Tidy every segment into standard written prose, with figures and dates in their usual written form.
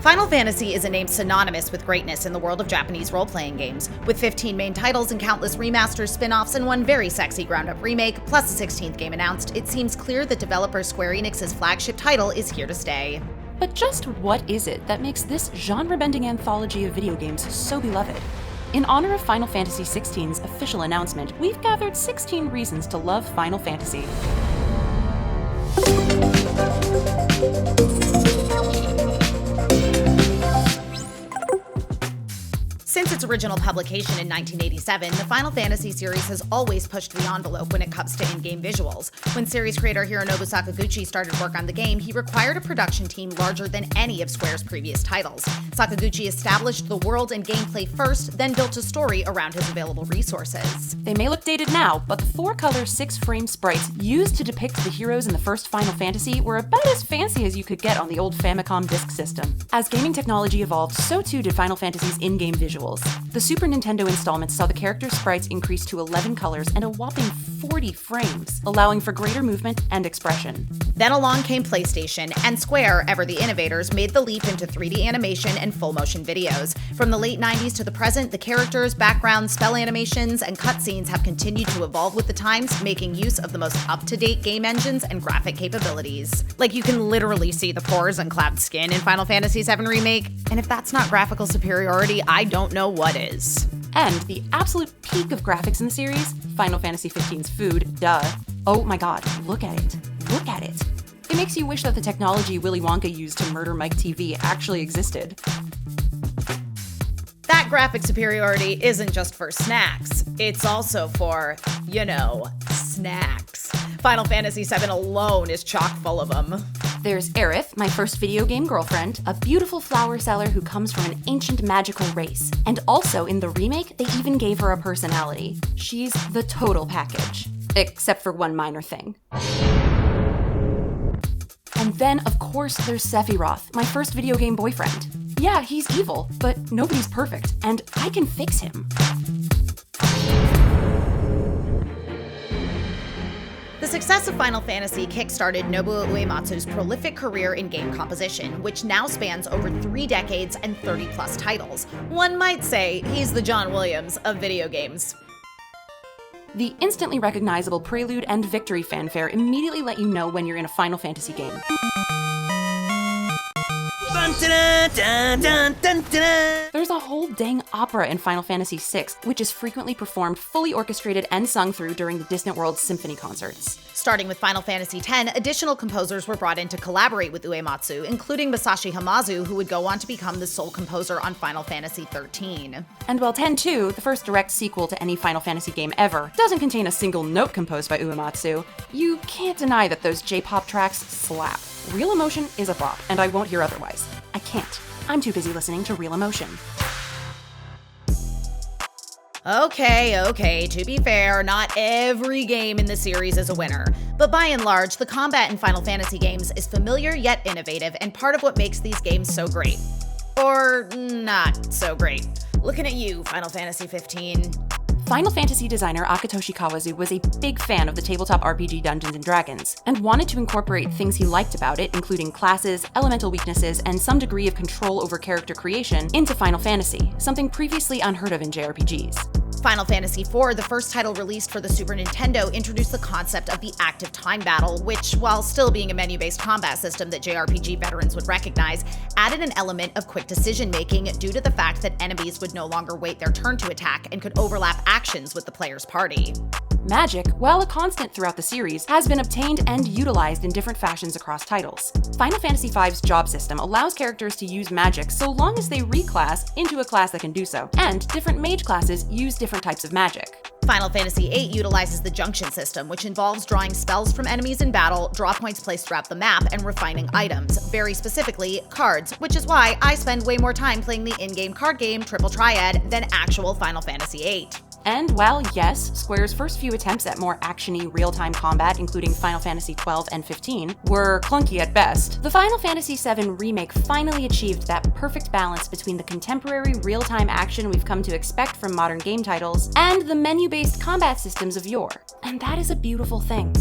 Final Fantasy is a name synonymous with greatness in the world of Japanese role-playing games. With 15 main titles and countless remasters, spin-offs, and one very sexy ground-up remake, plus a 16th game announced, it seems clear that developer Square Enix's flagship title is here to stay. But just what is it that makes this genre-bending anthology of video games so beloved? In honor of Final Fantasy XVI's official announcement, we've gathered 16 reasons to love Final Fantasy. Since its original publication in 1987, the Final Fantasy series has always pushed the envelope when it comes to in-game visuals. When series creator Hironobu Sakaguchi started work on the game, he required a production team larger than any of Square's previous titles. Sakaguchi established the world and gameplay first, then built a story around his available resources. They may look dated now, but the 4-color 6-frame sprites used to depict the heroes in the first Final Fantasy were about as fancy as you could get on the old Famicom disk system. As gaming technology evolved, so too did Final Fantasy's in-game visuals. The Super Nintendo installments saw the character sprites increase to 11 colors and a whopping 40 frames, allowing for greater movement and expression. Then along came PlayStation, and Square, ever the innovators, made the leap into 3D animation and full-motion videos. From the late 90s to the present, the characters, backgrounds, spell animations, and cutscenes have continued to evolve with the times, making use of the most up-to-date game engines and graphic capabilities. Like, you can literally see the pores on Cloud's skin in Final Fantasy VII Remake, and if that's not graphical superiority, I don't know what is. And the absolute peak of graphics in the series, Final Fantasy XV's food, duh. Oh my god, look at it. Look at it. It makes you wish that the technology Willy Wonka used to murder Mike TV actually existed. That graphic superiority isn't just for snacks, it's also for, snacks. Final Fantasy VII alone is chock full of them. There's Aerith, my first video game girlfriend, a beautiful flower seller who comes from an ancient magical race. And also in the remake, they even gave her a personality. She's the total package. Except for one minor thing. And then, of course, there's Sephiroth, my first video game boyfriend. Yeah, he's evil, but nobody's perfect, and I can fix him. The success of Final Fantasy kickstarted Nobuo Uematsu's prolific career in game composition, which now spans over 3 decades and 30-plus titles. One might say he's the John Williams of video games. The instantly recognizable prelude and victory fanfare immediately let you know when you're in a Final Fantasy game. There's a whole dang opera in Final Fantasy VI, which is frequently performed fully orchestrated and sung through during the Distant World Symphony concerts. Starting with Final Fantasy X, additional composers were brought in to collaborate with Uematsu, including Masashi Hamauzu, who would go on to become the sole composer on Final Fantasy XIII. And while X-2, the first direct sequel to any Final Fantasy game ever, doesn't contain a single note composed by Uematsu, you can't deny that those J-pop tracks slap. Real Emotion is a bop, and I won't hear otherwise. I can't. I'm too busy listening to Real Emotion. Okay, to be fair, not every game in the series is a winner. But by and large, the combat in Final Fantasy games is familiar yet innovative, and part of what makes these games so great. Or not so great. Looking at you, Final Fantasy 15. Final Fantasy designer Akitoshi Kawazu was a big fan of the tabletop RPG Dungeons & Dragons, and wanted to incorporate things he liked about it, including classes, elemental weaknesses, and some degree of control over character creation, into Final Fantasy, something previously unheard of in JRPGs. Final Fantasy IV, the first title released for the Super Nintendo, introduced the concept of the active time battle, which, while still being a menu-based combat system that JRPG veterans would recognize, added an element of quick decision-making due to the fact that enemies would no longer wait their turn to attack and could overlap actions with the player's party. Magic, while a constant throughout the series, has been obtained and utilized in different fashions across titles. Final Fantasy V's job system allows characters to use magic so long as they reclass into a class that can do so, and different mage classes use different types of magic. Final Fantasy VIII utilizes the junction system, which involves drawing spells from enemies in battle, draw points placed throughout the map, and refining items, very specifically, cards, which is why I spend way more time playing the in-game card game Triple Triad than actual Final Fantasy VIII. And while, yes, Square's first few attempts at more action-y real-time combat, including Final Fantasy XII and XV, were clunky at best, the Final Fantasy VII Remake finally achieved that perfect balance between the contemporary real-time action we've come to expect from modern game titles and the menu-based combat systems of yore. And that is a beautiful thing.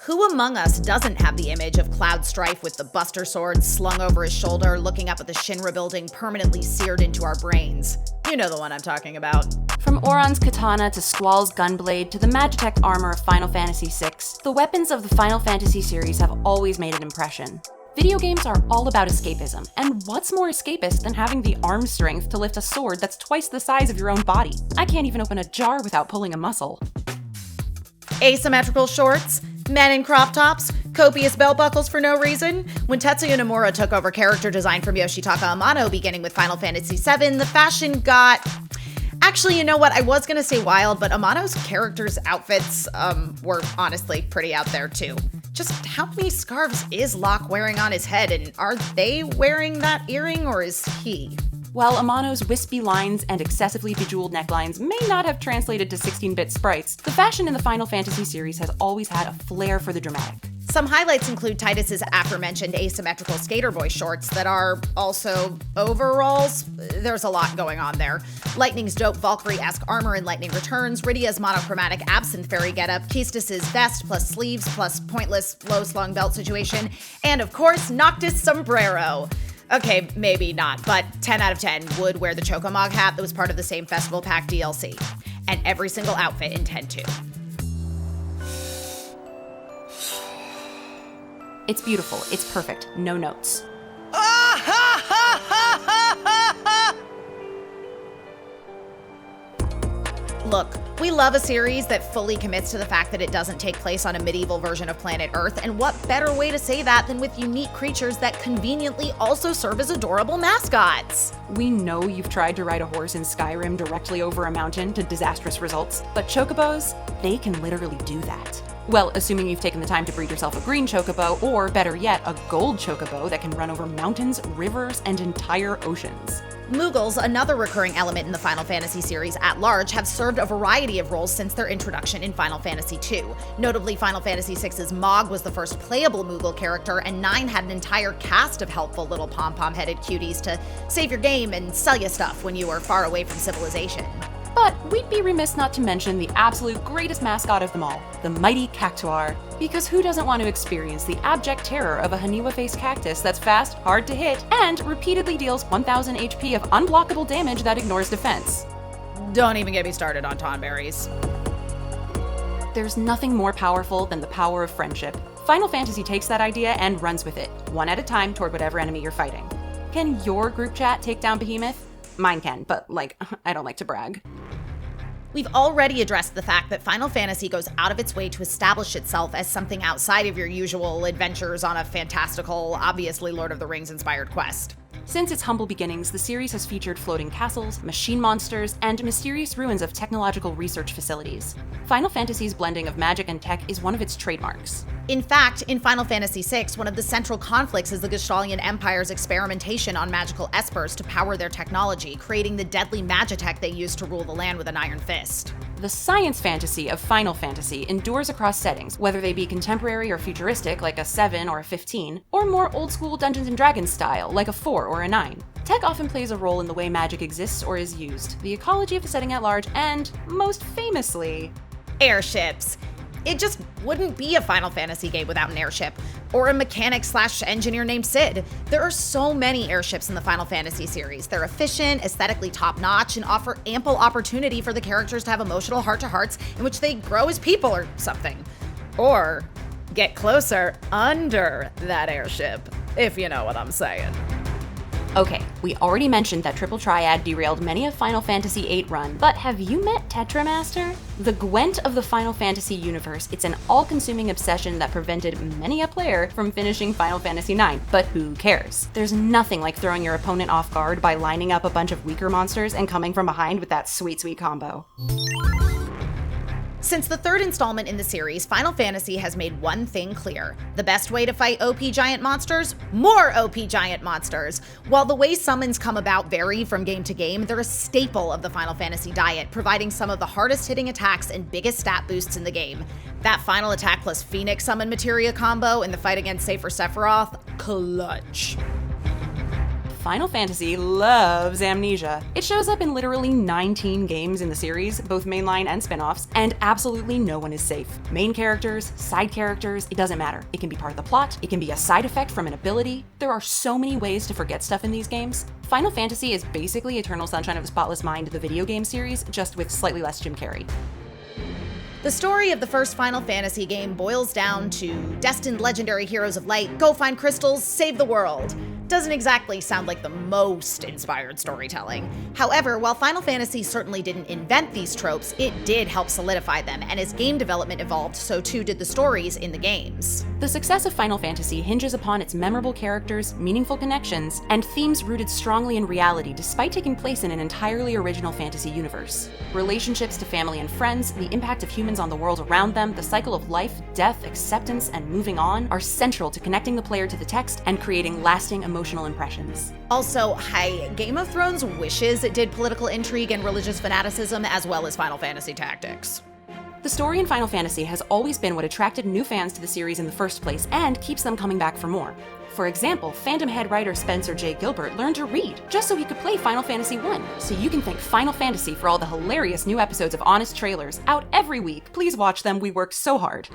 Who among us doesn't have the image of Cloud Strife with the Buster Sword slung over his shoulder, looking up at the Shinra building permanently seared into our brains? You know the one I'm talking about. From Oron's katana to Squall's gunblade to the Magitech armor of Final Fantasy VI, the weapons of the Final Fantasy series have always made an impression. Video games are all about escapism, and what's more escapist than having the arm strength to lift a sword that's twice the size of your own body? I can't even open a jar without pulling a muscle. Asymmetrical shorts, men in crop tops, copious belt buckles for no reason. When Tetsuya Nomura took over character design from Yoshitaka Amano beginning with Final Fantasy VII, the fashion got... Actually, you know what? I was gonna say wild, but Amano's characters' outfits were honestly pretty out there too. Just how many scarves is Locke wearing on his head, and are they wearing that earring, or is he? While Amano's wispy lines and excessively bejeweled necklines may not have translated to 16-bit sprites, the fashion in the Final Fantasy series has always had a flair for the dramatic. Some highlights include TIDUS'S aforementioned asymmetrical skater boy shorts that are also overalls. There's a lot going on there. Lightning's dope Valkyrie-esque armor in Lightning Returns, Rydia's monochromatic absinthe fairy getup, Keistis' vest plus sleeves plus pointless low-slung belt situation, and of course, Noctis sombrero. Okay, maybe not, but 10 out of 10 would wear the Chocomog hat that was part of the same Festival Pack DLC. And every single outfit in 10-2. It's beautiful, it's perfect, no notes. Look, we love a series that fully commits to the fact that it doesn't take place on a medieval version of planet Earth, and what better way to say that than with unique creatures that conveniently also serve as adorable mascots? We know you've tried to ride a horse in Skyrim directly over a mountain to disastrous results, but chocobos, they can literally do that. Well, assuming you've taken the time to breed yourself a green chocobo, or better yet, a gold chocobo that can run over mountains, rivers, and entire oceans. Moogles, another recurring element in the Final Fantasy series at large, have served a variety of roles since their introduction in Final Fantasy II. Notably, Final Fantasy VI's Mog was the first playable Moogle character, and 9 had an entire cast of helpful little pom-pom-headed cuties to save your game and sell you stuff when you were far away from civilization. But we'd be remiss not to mention the absolute greatest mascot of them all, the mighty CACTUAR. Because who doesn't want to experience the abject terror of a Haniwa-faced cactus that's fast, hard to hit, and repeatedly deals 1000 HP of unblockable damage that ignores defense? Don't even get me started on Tonberries. There's nothing more powerful than the power of friendship. Final Fantasy takes that idea and runs with it, one at a time toward whatever enemy you're fighting. Can your group chat take down Behemoth? Mine can, but I don't like to brag. We've already addressed the fact that Final Fantasy goes out of its way to establish itself as something outside of your usual adventures on a fantastical, obviously Lord of the Rings-inspired quest. Since its humble beginnings, the series has featured floating castles, machine monsters, and mysterious ruins of technological research facilities. Final Fantasy's blending of magic and tech is one of its trademarks. In fact, in Final Fantasy VI, one of the central conflicts is the Gestalian Empire's experimentation on magical espers to power their technology, creating the deadly magitech they use to rule the land with an iron fist. The science fantasy of Final Fantasy endures across settings, whether they be contemporary or futuristic, like a 7 or a 15, or more old-school Dungeons & Dragons style, like a 4 or a 9. Tech often plays a role in the way magic exists or is used, the ecology of the setting at large, and, most famously, airships. It just wouldn't be a Final Fantasy game without an airship, or a mechanic/engineer named Sid. There are so many airships in the Final Fantasy series. They're efficient, aesthetically top-notch, and offer ample opportunity for the characters to have emotional heart-to-hearts in which they grow as people or something. Or get closer under that airship, if you know what I'm saying. Okay, we already mentioned that Triple Triad derailed many of Final Fantasy VIII run, but have you met Tetramaster? The Gwent of the Final Fantasy universe, it's an all-consuming obsession that prevented many a player from finishing Final Fantasy IX, but who cares? There's nothing like throwing your opponent off guard by lining up a bunch of weaker monsters and coming from behind with that sweet, sweet combo. Since the third installment in the series, Final Fantasy has made one thing clear. The best way to fight OP giant monsters? More OP giant monsters! While the way summons come about vary from game to game, they're a staple of the Final Fantasy diet, providing some of the hardest hitting attacks and biggest stat boosts in the game. That final attack plus Phoenix summon materia combo in the fight against Safer Sephiroth, clutch. Final Fantasy loves amnesia. It shows up in literally 19 games in the series, both mainline and spin-offs, and absolutely no one is safe. Main characters, side characters, it doesn't matter. It can be part of the plot, it can be a side effect from an ability. There are so many ways to forget stuff in these games. Final Fantasy is basically Eternal Sunshine of the Spotless Mind, the video game series, just with slightly less Jim Carrey. The story of the first Final Fantasy game boils down to destined legendary heroes of light, go find crystals, save the world. Doesn't exactly sound like the most inspired storytelling. However, while Final Fantasy certainly didn't invent these tropes, it did help solidify them, and as game development evolved, so too did the stories in the games. The success of Final Fantasy hinges upon its memorable characters, meaningful connections, and themes rooted strongly in reality despite taking place in an entirely original fantasy universe. Relationships to family and friends, the impact of humans on the world around them, the cycle of life, death, acceptance, and moving on are central to connecting the player to the text and creating lasting emotional impressions. Also, Game of Thrones wishes it did political intrigue and religious fanaticism as well as Final Fantasy tactics. The story in Final Fantasy has always been what attracted new fans to the series in the first place and keeps them coming back for more. For example, fandom head writer Spencer J. Gilbert learned to read just so he could play Final Fantasy I. So you can thank Final Fantasy for all the hilarious new episodes of Honest Trailers out every week. Please watch them, we work so hard.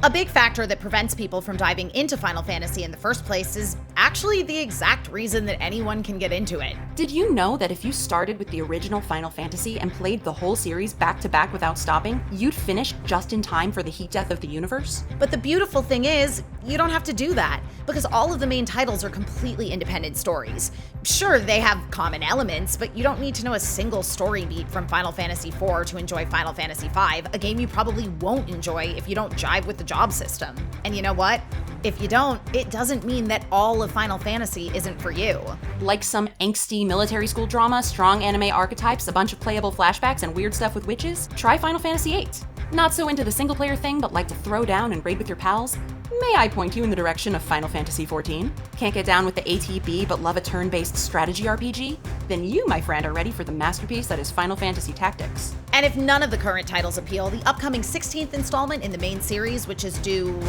A big factor that prevents people from diving into Final Fantasy in the first place is actually the exact reason that anyone can get into it. Did you know that if you started with the original Final Fantasy and played the whole series back to back without stopping, you'd finish just in time for the heat death of the universe? But the beautiful thing is, you don't have to do that, because all of the main titles are completely independent stories. Sure, they have common elements, but you don't need to know a single story beat from Final Fantasy IV to enjoy Final Fantasy V, a game you probably won't enjoy if you don't jive with the job system. And you know what? If you don't, it doesn't mean that all of Final Fantasy isn't for you. Like some angsty military school drama, strong anime archetypes, a bunch of playable flashbacks, and weird stuff with witches? Try Final Fantasy VIII. Not so into the single player thing, but like to throw down and raid with your pals? May I point you in the direction of Final Fantasy XIV? Can't get down with the ATB but love a turn-based strategy RPG? Then you, my friend, are ready for the masterpiece that is Final Fantasy Tactics. And if none of the current titles appeal, the upcoming 16th installment in the main series, which is due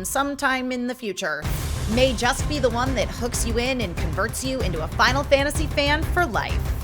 sometime in the future, may just be the one that hooks you in and converts you into a Final Fantasy fan for life.